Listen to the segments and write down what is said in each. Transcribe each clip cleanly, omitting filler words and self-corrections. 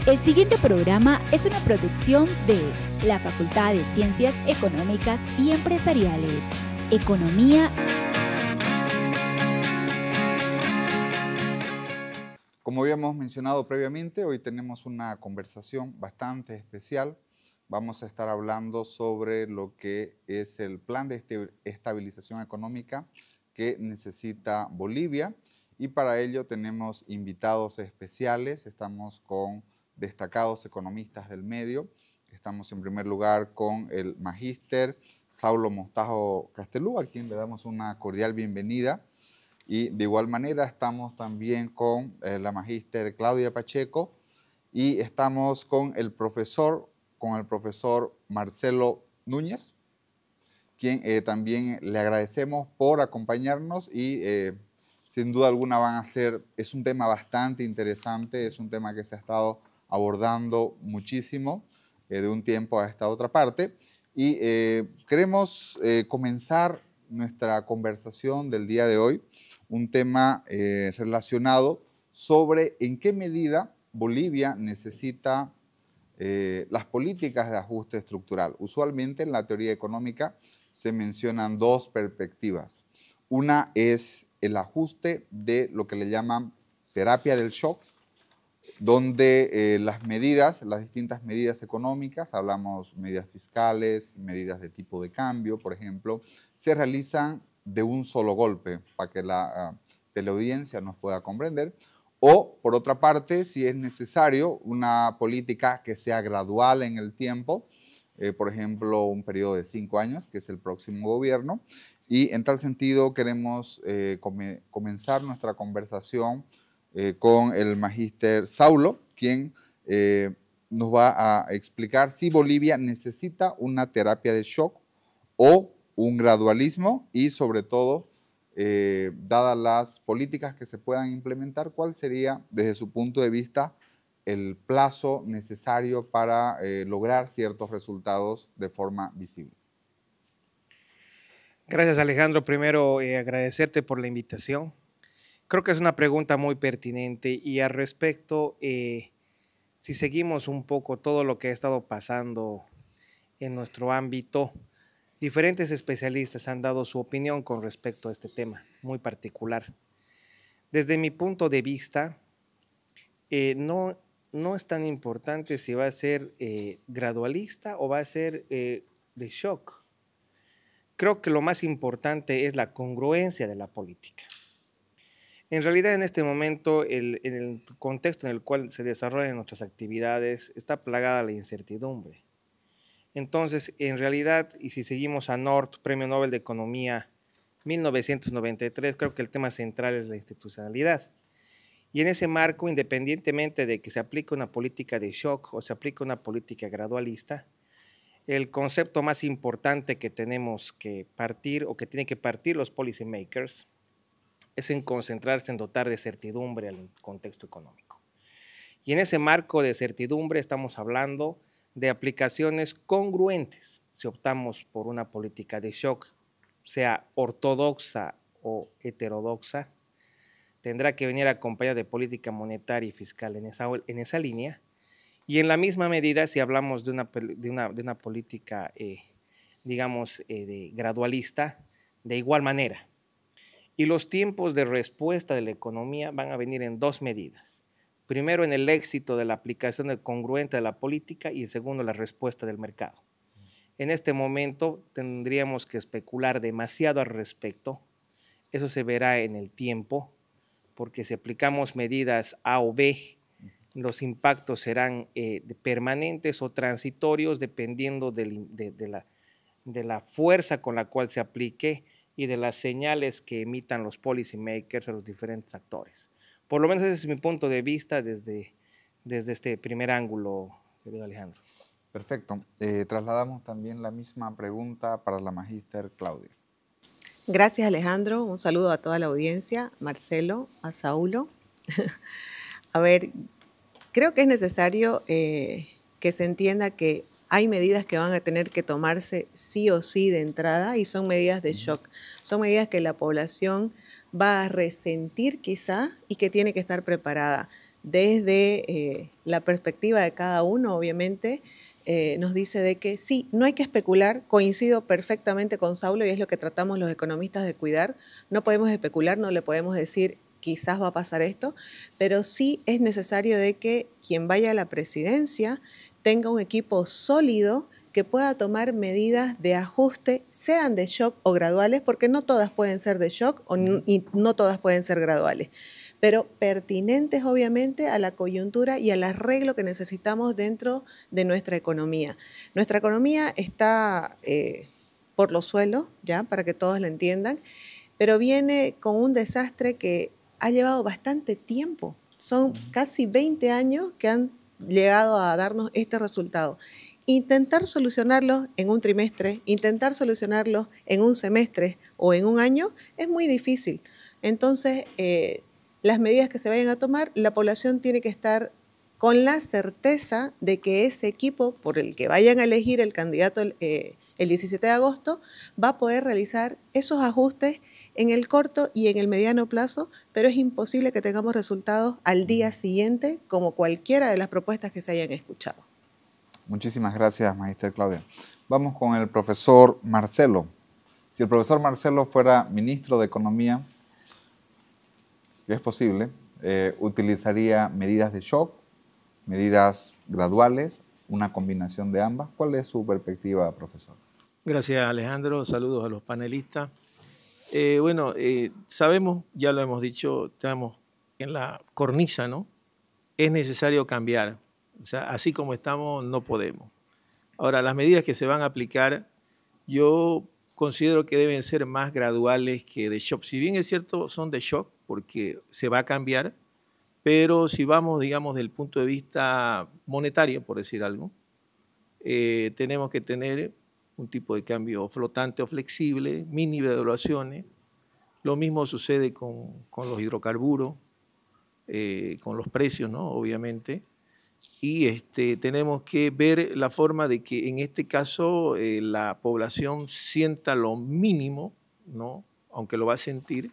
El siguiente programa es una producción de la Facultad de Ciencias Económicas y Empresariales. Economía. Como habíamos mencionado previamente, hoy tenemos una conversación bastante especial. Vamos a estar hablando sobre lo que es el plan de estabilización económica que necesita Bolivia, y para ello tenemos invitados especiales. Estamos con destacados economistas del medio. Estamos en primer lugar con el magíster Saulo Mostajo Castelú, a quien le damos una cordial bienvenida. Y de igual manera estamos también con la magíster Claudia Pacheco, y estamos con el profesor Marcelo Núñez, quien también le agradecemos por acompañarnos y sin duda alguna es un tema bastante interesante, es un tema que se ha estado abordando muchísimo de un tiempo a esta otra parte, y queremos comenzar nuestra conversación del día de hoy, un tema relacionado sobre en qué medida Bolivia necesita las políticas de ajuste estructural. Usualmente en la teoría económica se mencionan dos perspectivas. Una es el ajuste de lo que le llaman terapia del shock, donde las distintas medidas económicas, hablamos medidas fiscales, medidas de tipo de cambio, por ejemplo, se realizan de un solo golpe para que la teleaudiencia nos pueda comprender. O, por otra parte, si es necesario, una política que sea gradual en el tiempo, por ejemplo, un periodo de 5 años, que es el próximo gobierno. Y en tal sentido queremos comenzar nuestra conversación con el magíster Saulo, quien nos va a explicar si Bolivia necesita una terapia de shock o un gradualismo, y sobre todo, dadas las políticas que se puedan implementar, ¿cuál sería, desde su punto de vista, el plazo necesario para lograr ciertos resultados de forma visible? Gracias, Alejandro. Primero, agradecerte por la invitación. Creo que es una pregunta muy pertinente y al respecto, si seguimos un poco todo lo que ha estado pasando en nuestro ámbito, diferentes especialistas han dado su opinión con respecto a este tema muy particular. Desde mi punto de vista, no es tan importante si va a ser gradualista o va a ser de shock. Creo que lo más importante es la congruencia de la política. En realidad, en este momento, en el contexto en el cual se desarrollan nuestras actividades, está plagada la incertidumbre. Entonces, en realidad, y si seguimos a North, Premio Nobel de Economía 1993, creo que el tema central es la institucionalidad. Y en ese marco, independientemente de que se aplique una política de shock o se aplique una política gradualista, el concepto más importante que tenemos que partir o que tienen que partir los policy makers es en concentrarse en dotar de certidumbre al contexto económico. Y en ese marco de certidumbre estamos hablando de aplicaciones congruentes. Si optamos por una política de shock, sea ortodoxa o heterodoxa, tendrá que venir acompañada de política monetaria y fiscal en esa línea. Y en la misma medida, si hablamos de una política, de gradualista, de igual manera. Y los tiempos de respuesta de la economía van a venir en dos medidas. Primero, en el éxito de la aplicación congruente de la política, y en segundo, la respuesta del mercado. En este momento tendríamos que especular demasiado al respecto. Eso se verá en el tiempo, porque si aplicamos medidas A o B, los impactos serán permanentes o transitorios dependiendo de la fuerza con la cual se aplique y de las señales que emitan los policy makers a los diferentes actores. Por lo menos ese es mi punto de vista desde este primer ángulo, querido Alejandro. Perfecto. Trasladamos también la misma pregunta para la magíster Claudia. Gracias, Alejandro. Un saludo a toda la audiencia, Marcelo, a Saulo. A ver, creo que es necesario que se entienda que hay medidas que van a tener que tomarse sí o sí de entrada, y son medidas de shock. Son medidas que la población va a resentir quizá y que tiene que estar preparada. desde la perspectiva de cada uno, obviamente, nos dice de que sí, no hay que especular, coincido perfectamente con Saulo y es lo que tratamos los economistas de cuidar, no podemos especular, no le podemos decir quizás va a pasar esto, pero sí es necesario de que quien vaya a la presidencia tenga un equipo sólido que pueda tomar medidas de ajuste, sean de shock o graduales, porque no todas pueden ser de shock y no todas pueden ser graduales, pero pertinentes obviamente a la coyuntura y al arreglo que necesitamos dentro de nuestra economía. Nuestra economía está por los suelos, ya, para que todos la entiendan, pero viene con un desastre que ha llevado bastante tiempo. Son casi 20 años que han llegado a darnos este resultado. Intentar solucionarlo en un trimestre, intentar solucionarlo en un semestre o en un año es muy difícil. Entonces, las medidas que se vayan a tomar, la población tiene que estar con la certeza de que ese equipo por el que vayan a elegir el candidato el 17 de agosto va a poder realizar esos ajustes en el corto y en el mediano plazo, pero es imposible que tengamos resultados al día siguiente como cualquiera de las propuestas que se hayan escuchado. Muchísimas gracias, Magister Claudia. Vamos con el profesor Marcelo. Si el profesor Marcelo fuera ministro de Economía, que es posible, utilizaría medidas de shock, medidas graduales, una combinación de ambas. ¿Cuál es su perspectiva, profesor? Gracias, Alejandro. Saludos a los panelistas. Sabemos, ya lo hemos dicho, estamos en la cornisa, ¿no? Es necesario cambiar. O sea, así como estamos, no podemos. Ahora, las medidas que se van a aplicar, yo considero que deben ser más graduales que de shock. Si bien es cierto, son de shock, porque se va a cambiar, pero si vamos, digamos, del punto de vista monetario, por decir algo, tenemos que tener un tipo de cambio flotante o flexible, mini devaluaciones. Lo mismo sucede con los hidrocarburos, con los precios, ¿no? Obviamente. Y tenemos que ver la forma de que en este caso la población sienta lo mínimo, ¿no? Aunque lo va a sentir.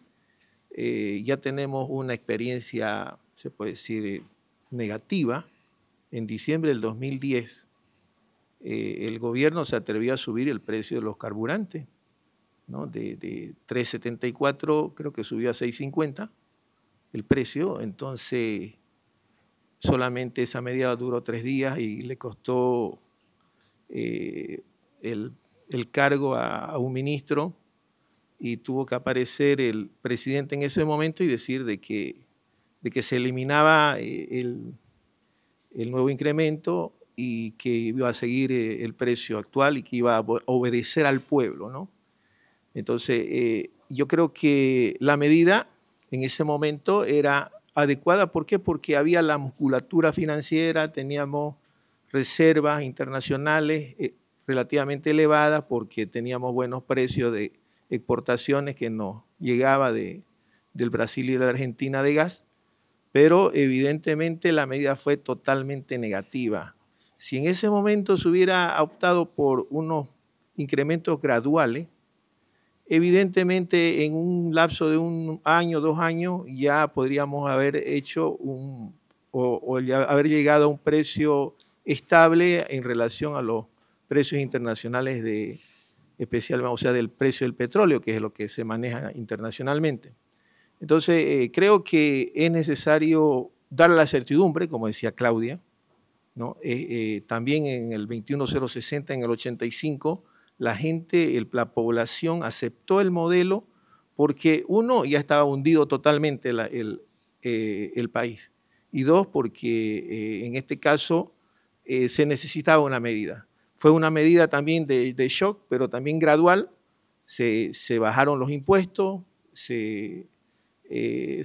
Ya tenemos una experiencia, se puede decir, negativa. En diciembre del 2010, el gobierno se atrevió a subir el precio de los carburantes, ¿no? De 3.74 creo que subió a 6.50 el precio. Entonces, solamente esa medida duró 3 días y le costó el cargo a un ministro, y tuvo que aparecer el presidente en ese momento y decir de que se eliminaba el nuevo incremento y que iba a seguir el precio actual y que iba a obedecer al pueblo, ¿no? Entonces, yo creo que la medida en ese momento era adecuada. ¿Por qué? Porque había la musculatura financiera, teníamos reservas internacionales relativamente elevadas porque teníamos buenos precios de exportaciones que nos llegaba del Brasil y de la Argentina de gas, pero evidentemente la medida fue totalmente negativa. Si en ese momento se hubiera optado por unos incrementos graduales, evidentemente en un lapso de 1 año, 2 años, ya podríamos haber hecho haber llegado a un precio estable en relación a los precios internacionales especialmente, o sea, del precio del petróleo, que es lo que se maneja internacionalmente. Entonces, creo que es necesario dar la certidumbre, como decía Claudia, ¿no? También en el 21060, en el 85, la población aceptó el modelo porque, uno, ya estaba hundido totalmente el país, y dos, porque en este caso se necesitaba una medida. Fue una medida también de shock, pero también gradual. Se bajaron los impuestos, se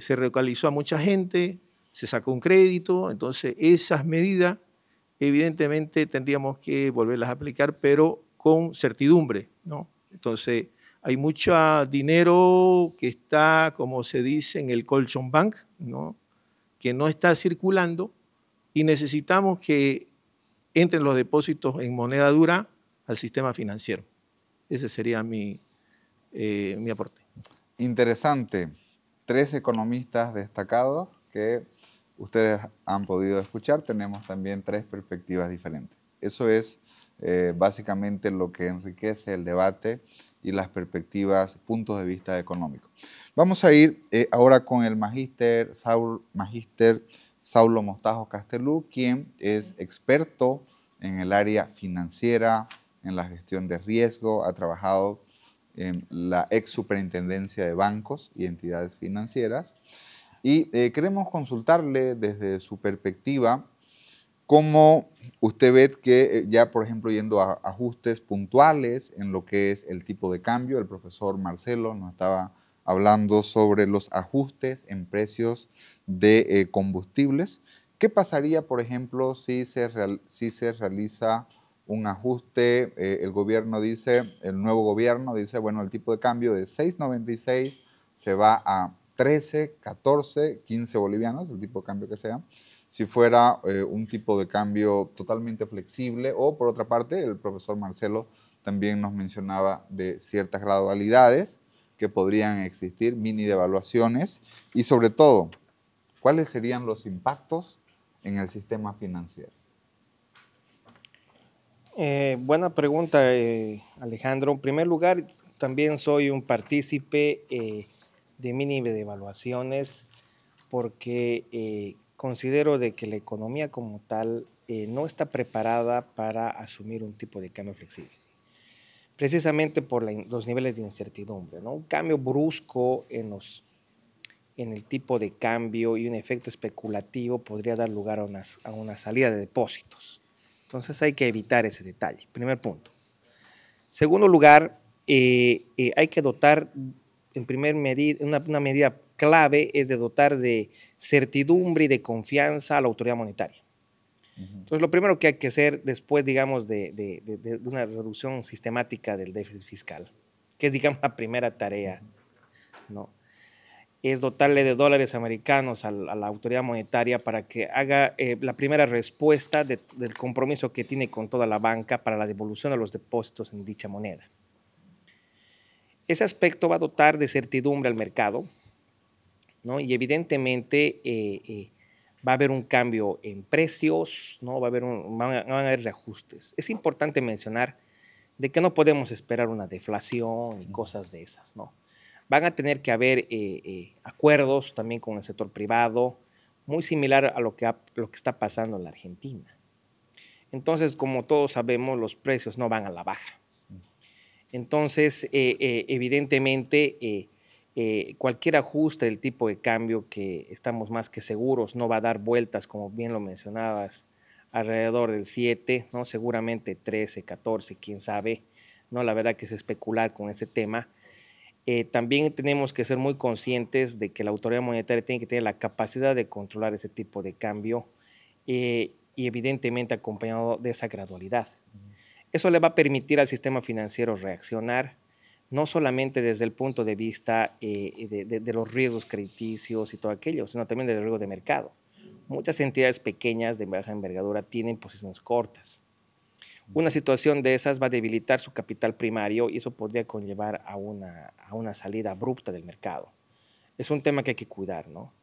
relocalizó a mucha gente, se sacó un crédito. Entonces, esas medidas evidentemente tendríamos que volverlas a aplicar, pero con certidumbre, ¿no? Entonces, hay mucho dinero que está, como se dice, en el colchón bank, ¿no? Que no está circulando, y necesitamos que entren los depósitos en moneda dura al sistema financiero. Ese sería mi aporte. Interesante. 3 economistas destacados que ustedes han podido escuchar, tenemos también 3 perspectivas diferentes. Eso es básicamente lo que enriquece el debate y las perspectivas, puntos de vista económicos. Vamos a ir ahora con el magíster Saulo Mostajo Castelú, quien es experto en el área financiera, en la gestión de riesgo, ha trabajado en la ex superintendencia de bancos y entidades financieras. Y queremos consultarle desde su perspectiva cómo usted ve que ya, por ejemplo, yendo a ajustes puntuales en lo que es el tipo de cambio, el profesor Marcelo nos estaba hablando sobre los ajustes en precios de combustibles. ¿Qué pasaría, por ejemplo, si se realiza un ajuste? El gobierno dice, el nuevo gobierno dice, bueno, el tipo de cambio de 6.96 se va a 13, 14, 15 bolivianos, el tipo de cambio que sea. Si fuera un tipo de cambio totalmente flexible, o por otra parte, el profesor Marcelo también nos mencionaba de ciertas gradualidades que podrían existir, mini devaluaciones, y sobre todo, ¿cuáles serían los impactos en el sistema financiero? Buena pregunta, Alejandro. En primer lugar, también soy un partícipe de mini devaluaciones porque considero de que la economía como tal no está preparada para asumir un tipo de cambio flexible, precisamente por los niveles de incertidumbre, ¿no? Un cambio brusco en el tipo de cambio y un efecto especulativo podría dar lugar a una salida de depósitos. Entonces hay que evitar ese detalle, primer punto. Segundo lugar, hay que dotar, en primer medida, una medida clave es de dotar de certidumbre y de confianza a la autoridad monetaria. Entonces, lo primero que hay que hacer después, digamos, de una reducción sistemática del déficit fiscal, que es, digamos, la primera tarea, ¿no?, es dotarle de dólares americanos a la autoridad monetaria para que haga la primera respuesta del compromiso que tiene con toda la banca para la devolución de los depósitos en dicha moneda. Ese aspecto va a dotar de certidumbre al mercado, ¿no? Y evidentemente va a haber un cambio en precios, ¿no? Van a haber reajustes. Es importante mencionar de que no podemos esperar una deflación y cosas de esas, ¿no? Van a tener que haber acuerdos también con el sector privado, muy similar a lo que está pasando en la Argentina. Entonces, como todos sabemos, los precios no van a la baja. Entonces, evidentemente, cualquier ajuste del tipo de cambio, que estamos más que seguros, no va a dar vueltas, como bien lo mencionabas, alrededor del 7, ¿no? Seguramente 13, 14, quién sabe, ¿no? La verdad que es especular con ese tema. También tenemos que ser muy conscientes de que la autoridad monetaria tiene que tener la capacidad de controlar ese tipo de cambio y evidentemente acompañado de esa gradualidad. Eso le va a permitir al sistema financiero reaccionar, no solamente desde el punto de vista de los riesgos crediticios y todo aquello, sino también del riesgo de mercado. Muchas entidades pequeñas de baja envergadura tienen posiciones cortas. Una situación de esas va a debilitar su capital primario y eso podría conllevar a una salida abrupta del mercado. Es un tema que hay que cuidar, ¿no?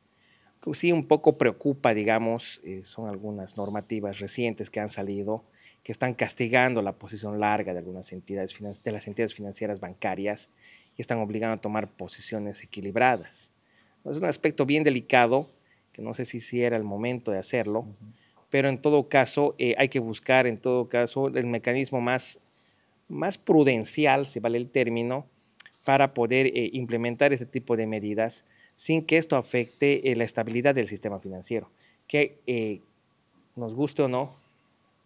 Sí, un poco preocupa, digamos, son algunas normativas recientes que han salido que están castigando la posición larga de algunas entidades, de las entidades financieras bancarias, y están obligando a tomar posiciones equilibradas. Es un aspecto bien delicado, que no sé si era el momento de hacerlo, pero en todo caso hay que buscar en todo caso el mecanismo más prudencial, si vale el término, para poder implementar este tipo de medidas sin que esto afecte la estabilidad del sistema financiero, que nos guste o no,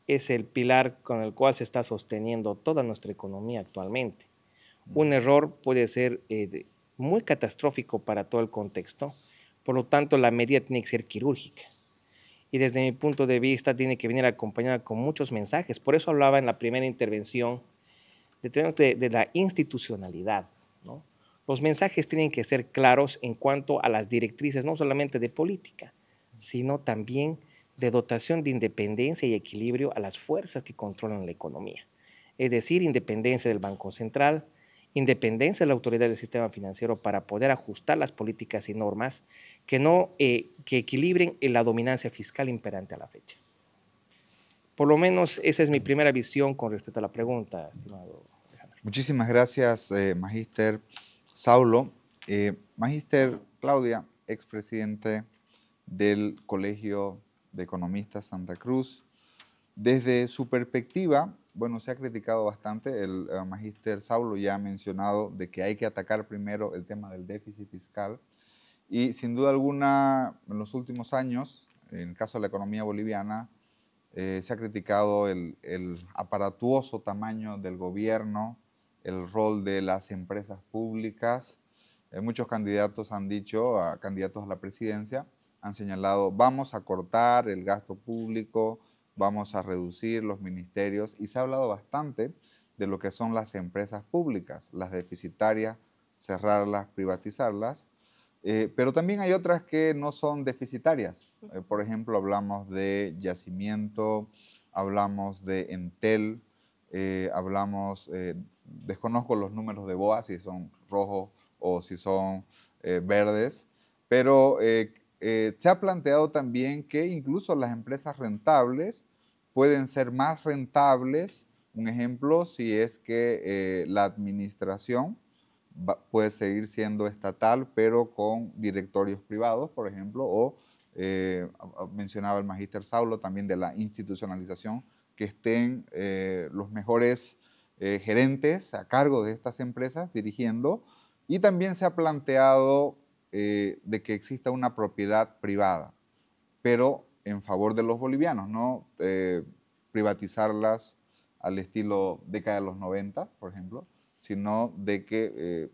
es el pilar con el cual se está sosteniendo toda nuestra economía actualmente. Un error puede ser muy catastrófico para todo el contexto, por lo tanto la medida tiene que ser quirúrgica. Y desde mi punto de vista tiene que venir acompañada con muchos mensajes. Por eso hablaba en la primera intervención de la institucionalidad, ¿no? Los mensajes tienen que ser claros en cuanto a las directrices, no solamente de política, sino también de dotación de independencia y equilibrio a las fuerzas que controlan la economía. Es decir, independencia del Banco Central, independencia de la autoridad del sistema financiero para poder ajustar las políticas y normas que equilibren la dominancia fiscal imperante a la fecha. Por lo menos esa es mi primera visión con respecto a la pregunta, estimado Alejandro. Muchísimas gracias, Magíster Saulo. Magíster Claudia, expresidente del Colegio de Economistas Santa Cruz. Desde su perspectiva, bueno, se ha criticado bastante, el Magíster Saulo ya ha mencionado de que hay que atacar primero el tema del déficit fiscal y sin duda alguna en los últimos años, en el caso de la economía boliviana, se ha criticado el aparatuoso tamaño del gobierno, el rol de las empresas públicas. Muchos candidatos han dicho, candidatos a la presidencia, han señalado, vamos a cortar el gasto público, vamos a reducir los ministerios, y se ha hablado bastante de lo que son las empresas públicas, las deficitarias, cerrarlas, privatizarlas, pero también hay otras que no son deficitarias. Por ejemplo, hablamos de Yacimiento, hablamos de Entel, desconozco los números de BOA, si son rojos o si son verdes, pero se ha planteado también que incluso las empresas rentables pueden ser más rentables. Un ejemplo, si es que la administración puede seguir siendo estatal, pero con directorios privados, por ejemplo, o mencionaba el Magíster Saulo también de la institucionalización, que estén los mejores gerentes a cargo de estas empresas dirigiendo, y también se ha planteado de que exista una propiedad privada, pero en favor de los bolivianos, no privatizarlas al estilo década de los 90, por ejemplo, sino de que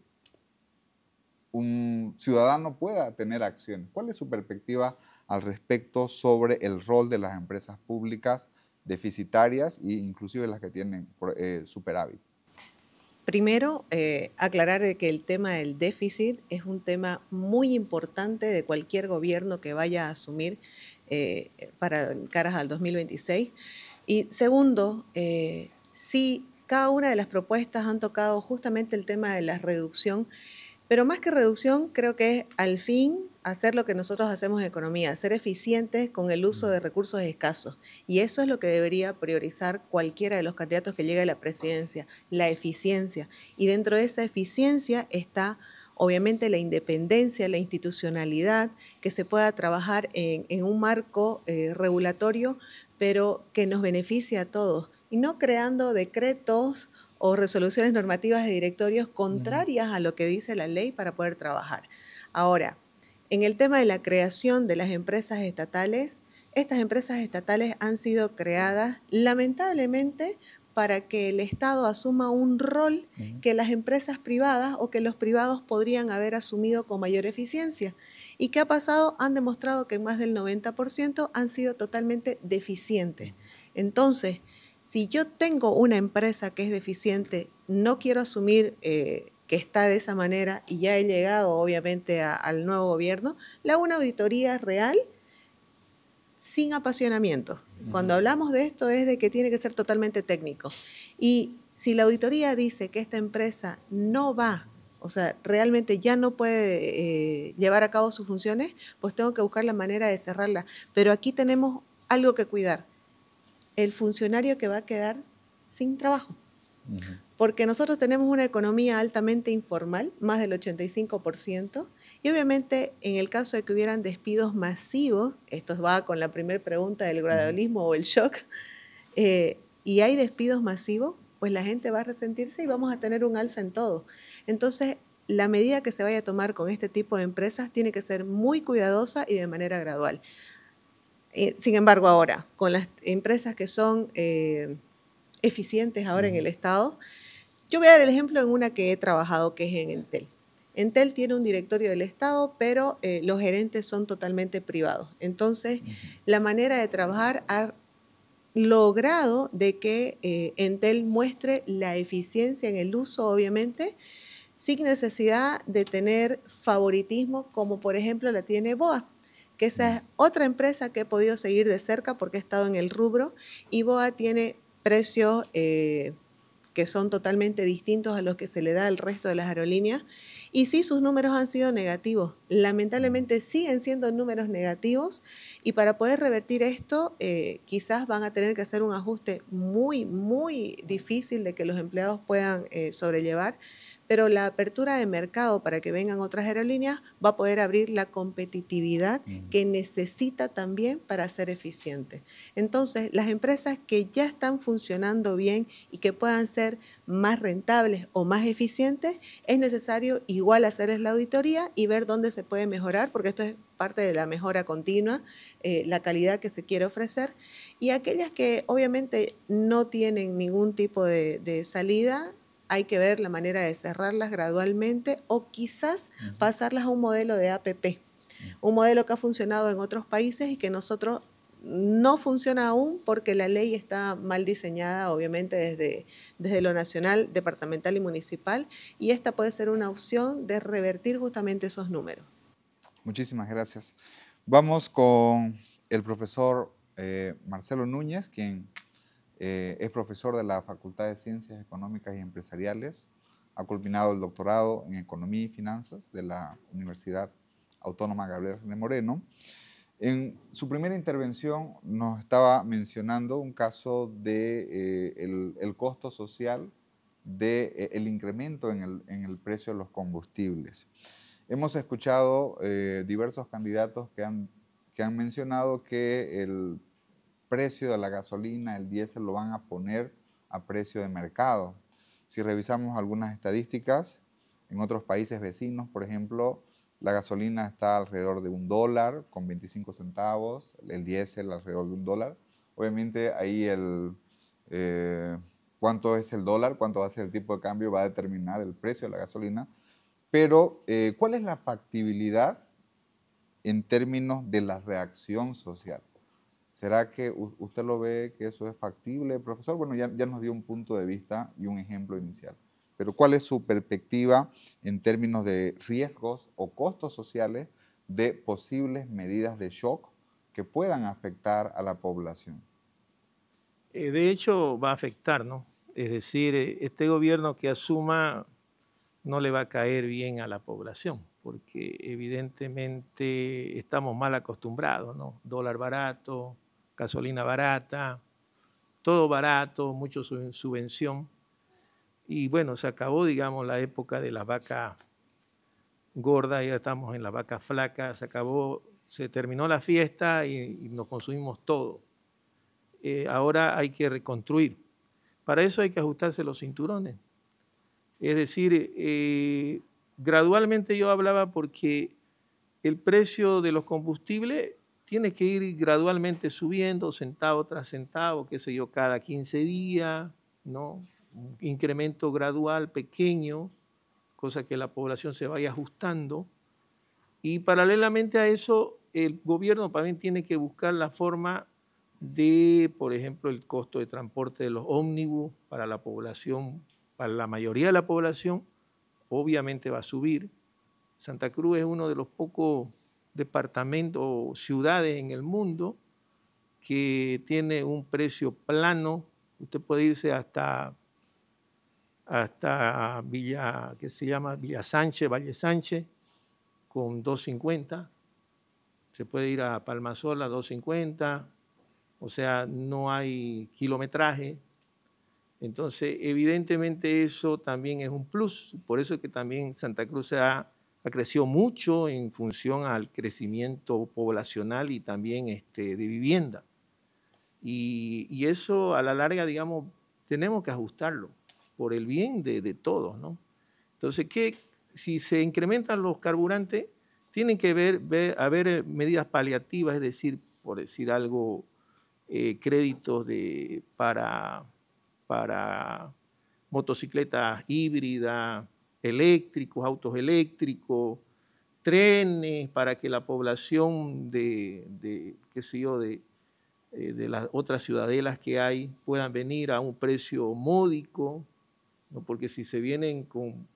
un ciudadano pueda tener acciones. ¿Cuál es su perspectiva al respecto sobre el rol de las empresas públicas deficitarias e inclusive las que tienen superávit? Primero, aclarar de que el tema del déficit es un tema muy importante de cualquier gobierno que vaya a asumir para caras al 2026. Y segundo, sí, cada una de las propuestas han tocado justamente el tema de la reducción, pero más que reducción, creo que es al fin hacer lo que nosotros hacemos en economía, ser eficientes con el uso de recursos escasos. Y eso es lo que debería priorizar cualquiera de los candidatos que llegue a la presidencia, la eficiencia. Y dentro de esa eficiencia está obviamente la independencia, la institucionalidad, que se pueda trabajar en un marco regulatorio, pero que nos beneficie a todos, y no creando decretos o resoluciones normativas de directorios contrarias a lo que dice la ley para poder trabajar. Ahora, en el tema de la creación de las empresas estatales, estas empresas estatales han sido creadas lamentablemente para que el Estado asuma un rol que las empresas privadas o que los privados podrían haber asumido con mayor eficiencia. ¿Y qué ha pasado? Han demostrado que en más del 90% han sido totalmente deficientes. Entonces, si yo tengo una empresa que es deficiente, no quiero asumir que está de esa manera y ya he llegado obviamente al nuevo gobierno, le hago una auditoría real sin apasionamiento. Cuando hablamos de esto es de que tiene que ser totalmente técnico. Y si la auditoría dice que esta empresa no va, o sea, realmente ya no puede llevar a cabo sus funciones, pues tengo que buscar la manera de cerrarla. Pero aquí tenemos algo que cuidar. El funcionario que va a quedar sin trabajo. Porque nosotros tenemos una economía altamente informal, más del 85%, y obviamente en el caso de que hubieran despidos masivos, esto va con la primera pregunta del gradualismo o el shock, y hay despidos masivos, pues la gente va a resentirse y vamos a tener un alza en todo. Entonces, la medida que se vaya a tomar con este tipo de empresas tiene que ser muy cuidadosa y de manera gradual. Sin embargo, ahora, con las empresas que son eficientes ahora en el Estado, yo voy a dar el ejemplo en una que he trabajado, que es en Entel. Entel tiene un directorio del Estado, pero los gerentes son totalmente privados. Entonces, la manera de trabajar ha logrado de que Entel muestre la eficiencia en el uso, obviamente, sin necesidad de tener favoritismo, como por ejemplo la tiene BOA, que esa es otra empresa que he podido seguir de cerca porque he estado en el rubro, y BOA tiene precios que son totalmente distintos a los que se le da al resto de las aerolíneas. Y sí, sus números han sido negativos. Lamentablemente siguen siendo números negativos y para poder revertir esto, quizás van a tener que hacer un ajuste muy, muy difícil de que los empleados puedan sobrellevar. Pero la apertura de mercado para que vengan otras aerolíneas va a poder abrir la competitividad que necesita también para ser eficiente. Entonces, las empresas que ya están funcionando bien y que puedan ser más rentables o más eficientes, es necesario igual hacerles la auditoría y ver dónde se puede mejorar, porque esto es parte de la mejora continua, la calidad que se quiere ofrecer. Y aquellas que obviamente no tienen ningún tipo de salida, hay que ver la manera de cerrarlas gradualmente o quizás pasarlas a un modelo de APP, un modelo que ha funcionado en otros países y que nosotros no funciona aún porque la ley está mal diseñada, obviamente desde lo nacional, departamental y municipal, y esta puede ser una opción de revertir justamente esos números. Muchísimas gracias. Vamos con el profesor Marcelo Núñez, quien es profesor de la Facultad de Ciencias Económicas y Empresariales. Ha culminado el doctorado en Economía y Finanzas de la Universidad Autónoma Gabriel René Moreno. En su primera intervención nos estaba mencionando un caso de el costo social del incremento en el precio de los combustibles. Hemos escuchado diversos candidatos que han mencionado que el precio de la gasolina, el diésel, lo van a poner a precio de mercado. Si revisamos algunas estadísticas, en otros países vecinos, por ejemplo, la gasolina está alrededor de $1 con 25 centavos, el diésel alrededor de $1. Obviamente ahí cuánto es el dólar, cuánto va a ser el tipo de cambio, va a determinar el precio de la gasolina. Pero, ¿cuál es la factibilidad en términos de la reacción social? ¿Será que usted lo ve que eso es factible, profesor? Bueno, ya nos dio un punto de vista y un ejemplo inicial. Pero ¿cuál es su perspectiva en términos de riesgos o costos sociales de posibles medidas de shock que puedan afectar a la población? De hecho, va a afectar, ¿no? Es decir, este gobierno que asuma no le va a caer bien a la población, porque evidentemente estamos mal acostumbrados, ¿no? Dólar barato, gasolina barata, todo barato, mucho subvención. Y bueno, se acabó, digamos, la época de la vaca gorda, ya estamos en la vaca flaca, se acabó, se terminó la fiesta y nos consumimos todo. Ahora hay que reconstruir. Para eso hay que ajustarse los cinturones. Es decir, gradualmente yo hablaba porque el precio de los combustibles tiene que ir gradualmente subiendo, centavo tras centavo, qué sé yo, cada 15 días, ¿no? Un incremento gradual, pequeño, cosa que la población se vaya ajustando. Y paralelamente a eso, el gobierno también tiene que buscar la forma de, por ejemplo, el costo de transporte de los ómnibus para la población, para la mayoría de la población, obviamente va a subir. Santa Cruz es uno de los pocos departamentos o ciudades en el mundo que tiene un precio plano. Usted puede irse hasta Villa, que se llama Villa Sánchez, Valle Sánchez, con 2.50. Se puede ir a Palmasola, 2.50. O sea, no hay kilometraje. Entonces, evidentemente eso también es un plus. Por eso es que también Santa Cruz ha crecido mucho en función al crecimiento poblacional y también de vivienda. Y eso a la larga, digamos, tenemos que ajustarlo por el bien de todos, ¿no? Entonces, si se incrementan los carburantes, tienen que haber medidas paliativas, es decir, por decir algo, créditos para motocicletas híbridas, eléctricos, autos eléctricos, trenes para que la población de las otras ciudadelas que hay puedan venir a un precio módico, ¿no? Porque si se vienen con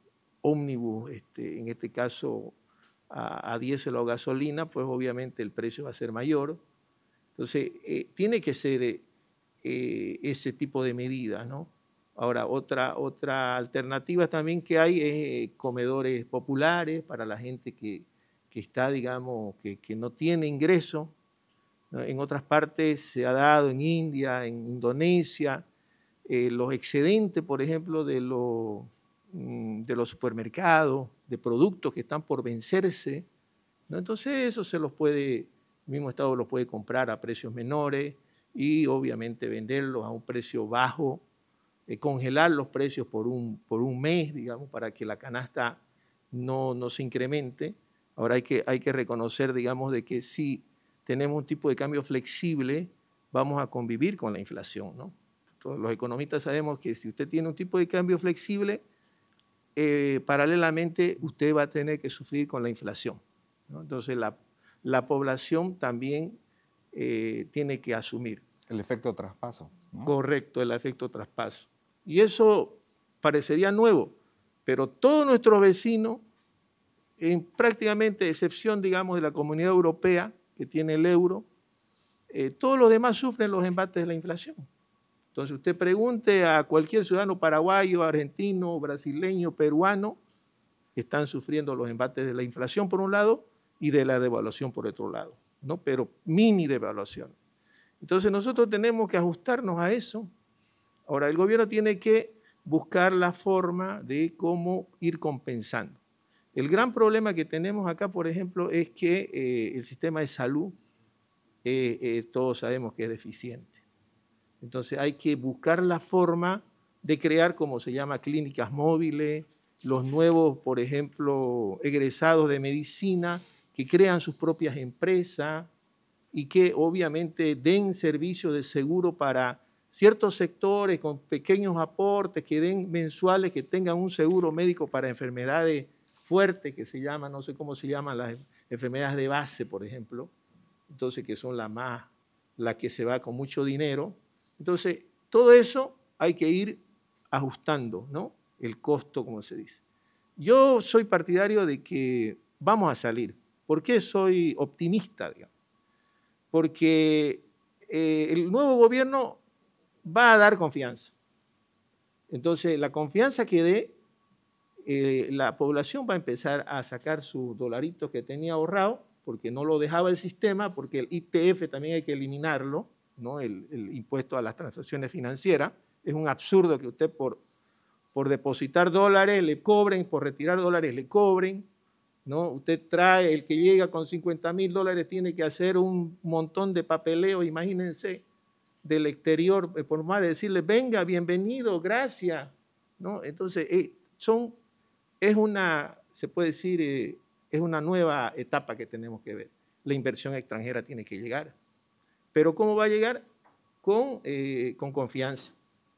ómnibus, en este caso a diésel o gasolina, pues obviamente el precio va a ser mayor. Entonces, tiene que ser ese tipo de medidas, ¿no? Ahora, otra alternativa también que hay es comedores populares para la gente que está, digamos, que no tiene ingreso. En otras partes se ha dado, en India, en Indonesia, los excedentes, por ejemplo, de los supermercados, de productos que están por vencerse, ¿no? Entonces eso el mismo Estado los puede comprar a precios menores y obviamente venderlos a un precio bajo, congelar los precios por un mes, digamos, para que la canasta no se incremente. Ahora hay que reconocer, digamos, de que si tenemos un tipo de cambio flexible, vamos a convivir con la inflación, ¿no? Todos los economistas sabemos que si usted tiene un tipo de cambio flexible, paralelamente usted va a tener que sufrir con la inflación, ¿no? Entonces la población también tiene que asumir. El efecto traspaso, ¿no? Correcto, el efecto traspaso. Y eso parecería nuevo, pero todos nuestros vecinos, en prácticamente excepción, digamos, de la Comunidad Europea, que tiene el euro, todos los demás sufren los embates de la inflación. Entonces usted pregunte a cualquier ciudadano paraguayo, argentino, brasileño, peruano, están sufriendo los embates de la inflación por un lado y de la devaluación por otro lado, ¿no? Pero mini devaluación. Entonces nosotros tenemos que ajustarnos a eso. Ahora, el gobierno tiene que buscar la forma de cómo ir compensando. El gran problema que tenemos acá, por ejemplo, es que el sistema de salud, todos sabemos que es deficiente. Entonces hay que buscar la forma de crear, como se llama, clínicas móviles, los nuevos, por ejemplo, egresados de medicina, que crean sus propias empresas y que obviamente den servicios de seguro para ciertos sectores con pequeños aportes, que den mensuales, que tengan un seguro médico para enfermedades fuertes, que se llaman, no sé cómo se llaman, las enfermedades de base, por ejemplo, entonces que son la que se va con mucho dinero. Entonces, todo eso hay que ir ajustando, ¿no? El costo, como se dice. Yo soy partidario de que vamos a salir. ¿Por qué soy optimista, digamos? Porque el nuevo gobierno va a dar confianza. Entonces, la confianza que dé, la población va a empezar a sacar sus dolaritos que tenía ahorrado, porque no lo dejaba el sistema, porque el ITF también hay que eliminarlo, ¿no? El impuesto a las transacciones financieras. Es un absurdo que usted por depositar dólares le cobren, por retirar dólares le cobren, ¿no? Usted trae, el que llega con $50,000 tiene que hacer un montón de papeleo, imagínense, del exterior, por más de decirle, venga, bienvenido, gracias, ¿no? Entonces, se puede decir, es una nueva etapa que tenemos que ver. La inversión extranjera tiene que llegar. Pero ¿cómo va a llegar? Con confianza.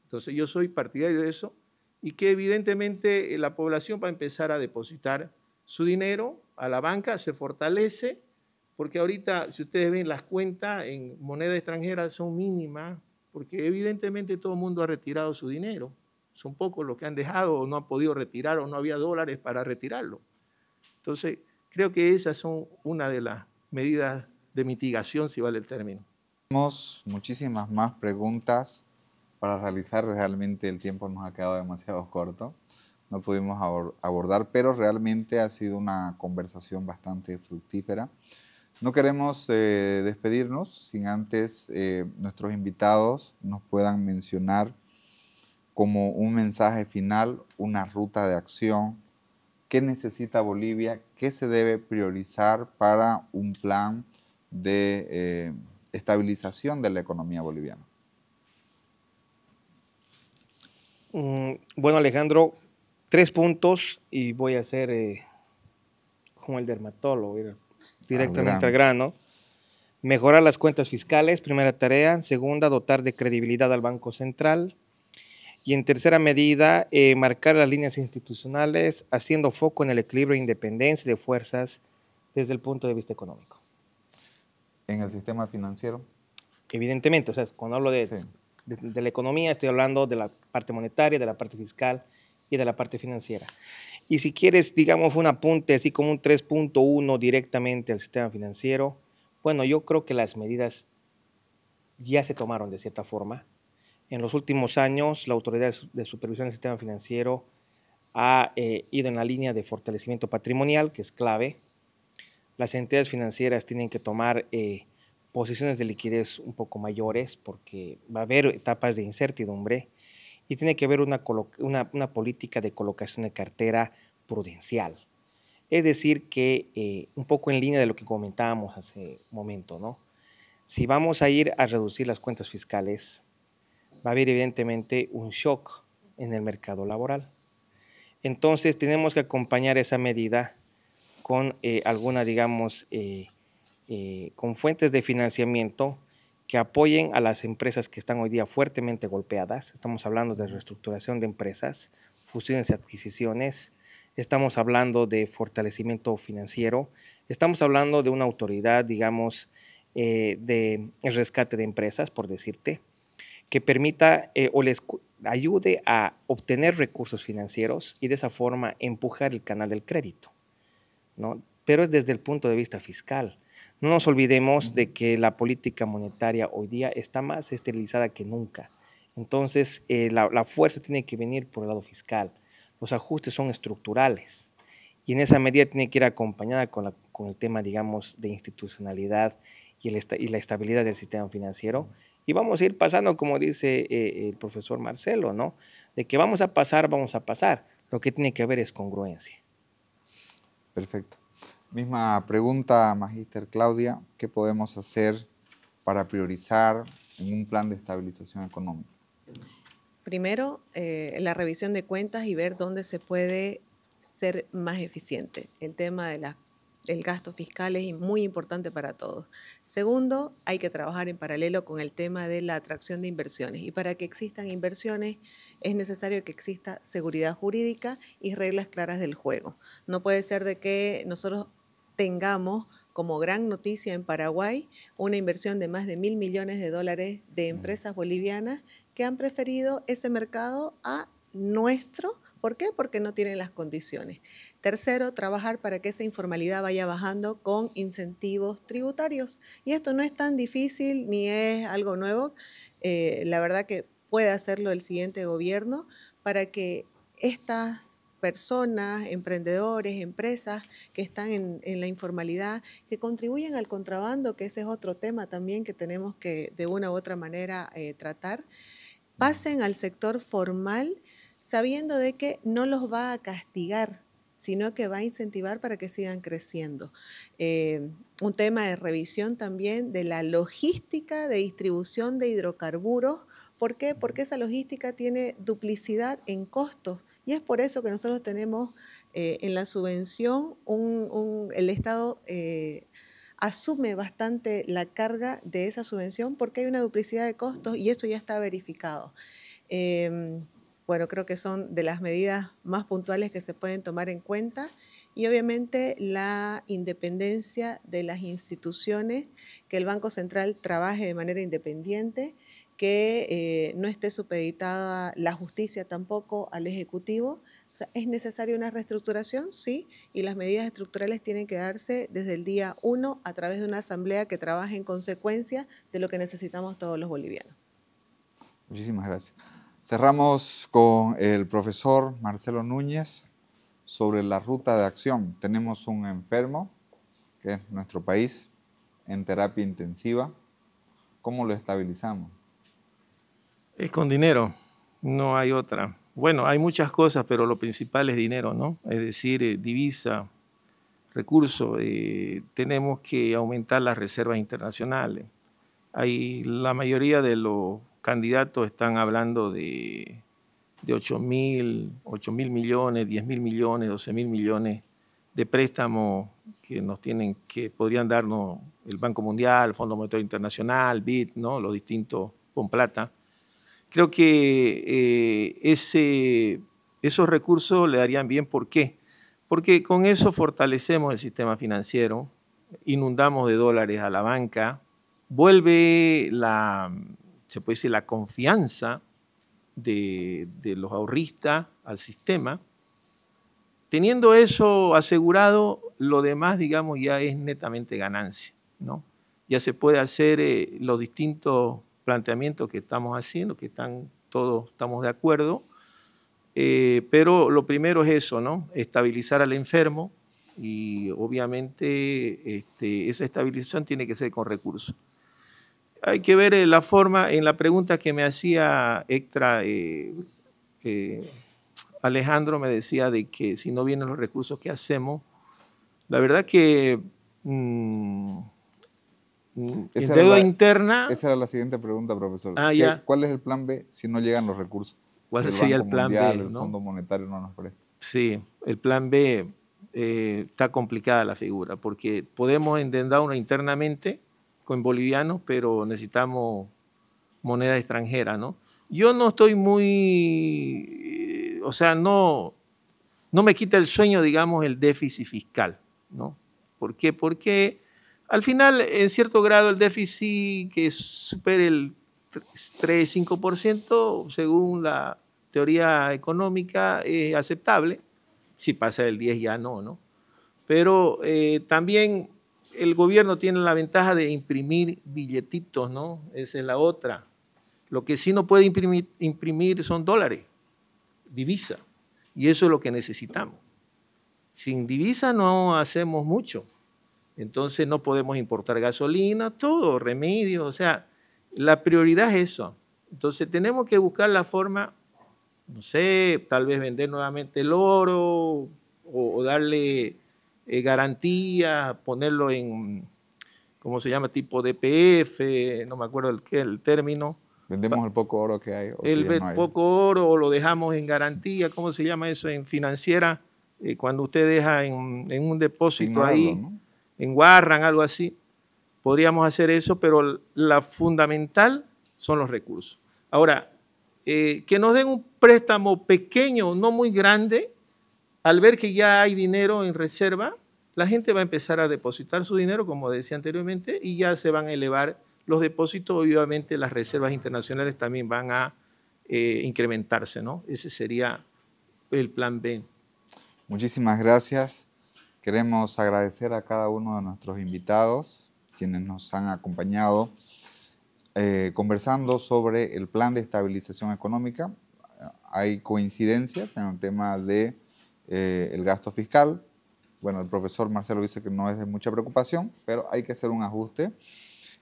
Entonces, yo soy partidario de eso y que evidentemente la población va a empezar a depositar su dinero a la banca, se fortalece, porque ahorita, si ustedes ven las cuentas en moneda extranjera son mínimas, porque evidentemente todo el mundo ha retirado su dinero. Son pocos los que han dejado o no han podido retirar o no había dólares para retirarlo. Entonces, creo que esas son una de las medidas de mitigación, si vale el término. Tenemos muchísimas más preguntas para realizar. Realmente el tiempo nos ha quedado demasiado corto. No pudimos abordar, pero realmente ha sido una conversación bastante fructífera. No queremos despedirnos sin antes nuestros invitados nos puedan mencionar como un mensaje final, una ruta de acción. ¿Qué necesita Bolivia? ¿Qué se debe priorizar para un plan de estabilización de la economía boliviana? Bueno, Alejandro, 3 puntos y voy a hacer como el dermatólogo, ir directamente al grano. Mejorar las cuentas fiscales, primera tarea. Segunda, dotar de credibilidad al Banco Central. Y en tercera medida, marcar las líneas institucionales, haciendo foco en el equilibrio e independencia de fuerzas desde el punto de vista económico. ¿En el sistema financiero? Evidentemente, o sea, cuando hablo de la economía, estoy hablando de la parte monetaria, de la parte fiscal y de la parte financiera. Y si quieres, digamos, un apunte, así como un 3.1 directamente al sistema financiero, bueno, yo creo que las medidas ya se tomaron de cierta forma. En los últimos años, la Autoridad de Supervisión del Sistema Financiero ha ido en la línea de fortalecimiento patrimonial, que es clave. Las entidades financieras tienen que tomar posiciones de liquidez un poco mayores porque va a haber etapas de incertidumbre y tiene que haber una política de colocación de cartera prudencial. Es decir, que un poco en línea de lo que comentábamos hace un momento, ¿no? Si vamos a ir a reducir las cuentas fiscales, va a haber evidentemente un shock en el mercado laboral. Entonces tenemos que acompañar esa medida con alguna, digamos, con fuentes de financiamiento que apoyen a las empresas que están hoy día fuertemente golpeadas. Estamos hablando de reestructuración de empresas, fusiones y adquisiciones, estamos hablando de fortalecimiento financiero, estamos hablando de una autoridad, digamos, de rescate de empresas, por decirte, que permita o les ayude a obtener recursos financieros y de esa forma empujar el canal del crédito, ¿no? Pero es desde el punto de vista fiscal. No nos olvidemos de que la política monetaria hoy día está más esterilizada que nunca. Entonces, la fuerza tiene que venir por el lado fiscal. Los ajustes son estructurales y en esa medida tiene que ir acompañada con el tema, digamos, de institucionalidad y la estabilidad del sistema financiero. Y vamos a ir pasando, como dice el profesor Marcelo, ¿no? De que vamos a pasar, vamos a pasar. Lo que tiene que haber es congruencia. Perfecto. Misma pregunta, Magíster Claudia. ¿Qué podemos hacer para priorizar en un plan de estabilización económica? Primero, la revisión de cuentas y ver dónde se puede ser más eficiente. El tema del gasto fiscal es muy importante para todos. Segundo, hay que trabajar en paralelo con el tema de la atracción de inversiones. Y para que existan inversiones es necesario que exista seguridad jurídica y reglas claras del juego. No puede ser de que nosotros tengamos como gran noticia en Paraguay una inversión de más de $1.000 millones de empresas bolivianas que han preferido ese mercado a nuestro. ¿Por qué? Porque no tienen las condiciones. Tercero, trabajar para que esa informalidad vaya bajando con incentivos tributarios. Y esto no es tan difícil ni es algo nuevo. La verdad que puede hacerlo el siguiente gobierno para que estas personas, emprendedores, empresas que están en la informalidad, que contribuyen al contrabando, que ese es otro tema también que tenemos que de una u otra manera tratar, pasen al sector formal sabiendo de que no los va a castigar, sino que va a incentivar para que sigan creciendo. Un tema de revisión también de la logística de distribución de hidrocarburos. ¿Por qué? Porque esa logística tiene duplicidad en costos y es por eso que nosotros tenemos en la subvención, el Estado asume bastante la carga de esa subvención porque hay una duplicidad de costos y eso ya está verificado. Bueno, creo que son de las medidas más puntuales que se pueden tomar en cuenta y obviamente la independencia de las instituciones, que el Banco Central trabaje de manera independiente, que no esté supeditada la justicia tampoco al Ejecutivo. O sea, ¿es necesaria una reestructuración? Sí, y las medidas estructurales tienen que darse desde el día 1 a través de una asamblea que trabaje en consecuencia de lo que necesitamos todos los bolivianos. Muchísimas gracias. Cerramos con el profesor Marcelo Núñez sobre la ruta de acción. Tenemos un enfermo, que es nuestro país, en terapia intensiva. ¿Cómo lo estabilizamos? Es con dinero, no hay otra. Bueno, hay muchas cosas, pero lo principal es dinero, ¿no? Es decir, divisa, recursos. Tenemos que aumentar las reservas internacionales. La mayoría de los candidatos están hablando de 8.000 millones, 10.000 millones, 12.000 millones de préstamos que podrían darnos el Banco Mundial, el Fondo Monetario Internacional, BID, ¿no? Los distintos con plata. Creo que esos recursos le darían bien. ¿Por qué? Porque con eso fortalecemos el sistema financiero, inundamos de dólares a la banca, vuelve se puede decir, la confianza de los ahorristas al sistema. Teniendo eso asegurado, lo demás, digamos, ya es netamente ganancia, ¿no? Ya se puede hacer los distintos planteamientos que estamos haciendo, que todos estamos de acuerdo, pero lo primero es eso, ¿no? Estabilizar al enfermo y obviamente esa estabilización tiene que ser con recursos. Hay que ver la forma, en la pregunta que me hacía extra Alejandro, me decía de que si no vienen los recursos, ¿qué hacemos? La verdad que en deuda interna... Esa era la siguiente pregunta, profesor. Ya. ¿Cuál es el plan B si no llegan los recursos? ¿Cuál sería el plan B? El Fondo Monetario no nos presta. Sí, el plan B está complicada la figura, porque podemos endeudarnos internamente con bolivianos, pero necesitamos moneda extranjera, ¿no? Yo no estoy muy, o sea, no me quita el sueño, digamos, el déficit fiscal, ¿no? ¿Por qué? Porque al final, en cierto grado, el déficit que supere el 3-5%, según la teoría económica, es aceptable. Si pasa del 10 ya no. Pero también el gobierno tiene la ventaja de imprimir billetitos, ¿no? Esa es la otra. Lo que sí no puede imprimir son dólares, divisa. Y eso es lo que necesitamos. Sin divisa no hacemos mucho. Entonces no podemos importar gasolina, todo, remedios. O sea, la prioridad es eso. Entonces tenemos que buscar la forma, no sé, tal vez vender nuevamente el oro o darle garantía, ponerlo en, ¿cómo se llama? Tipo DPF, no me acuerdo el término. ¿Vendemos el poco oro que hay? Poco oro o lo dejamos en garantía, ¿cómo se llama eso? En financiera, cuando usted deja en un depósito ahí, ¿no? En Warran, algo así. Podríamos hacer eso, pero la fundamental son los recursos. Ahora, que nos den un préstamo pequeño, no muy grande, al ver que ya hay dinero en reserva, la gente va a empezar a depositar su dinero, como decía anteriormente, y ya se van a elevar los depósitos. Obviamente las reservas internacionales también van a incrementarse, ¿no? Ese sería el plan B. Muchísimas gracias. Queremos agradecer a cada uno de nuestros invitados, quienes nos han acompañado conversando sobre el plan de estabilización económica. Hay coincidencias en el tema de el gasto fiscal. Bueno, el profesor Marcelo dice que no es de mucha preocupación, pero hay que hacer un ajuste.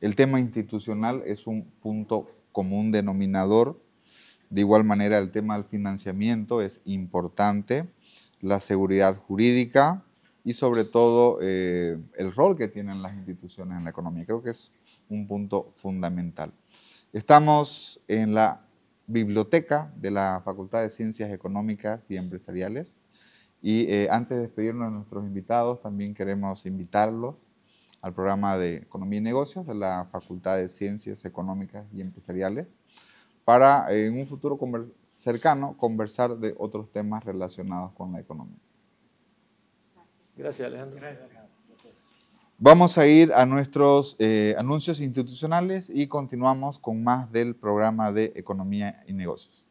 El tema institucional es un punto común denominador. De igual manera, el tema del financiamiento es importante, la seguridad jurídica y sobre todo el rol que tienen las instituciones en la economía. Creo que es un punto fundamental. Estamos en la biblioteca de la Facultad de Ciencias Económicas y Empresariales. Y antes de despedirnos de nuestros invitados, también queremos invitarlos al programa de Economía y Negocios de la Facultad de Ciencias Económicas y Empresariales para en un futuro cercano conversar de otros temas relacionados con la economía. Gracias, Alejandro. Vamos a ir a nuestros anuncios institucionales y continuamos con más del programa de Economía y Negocios.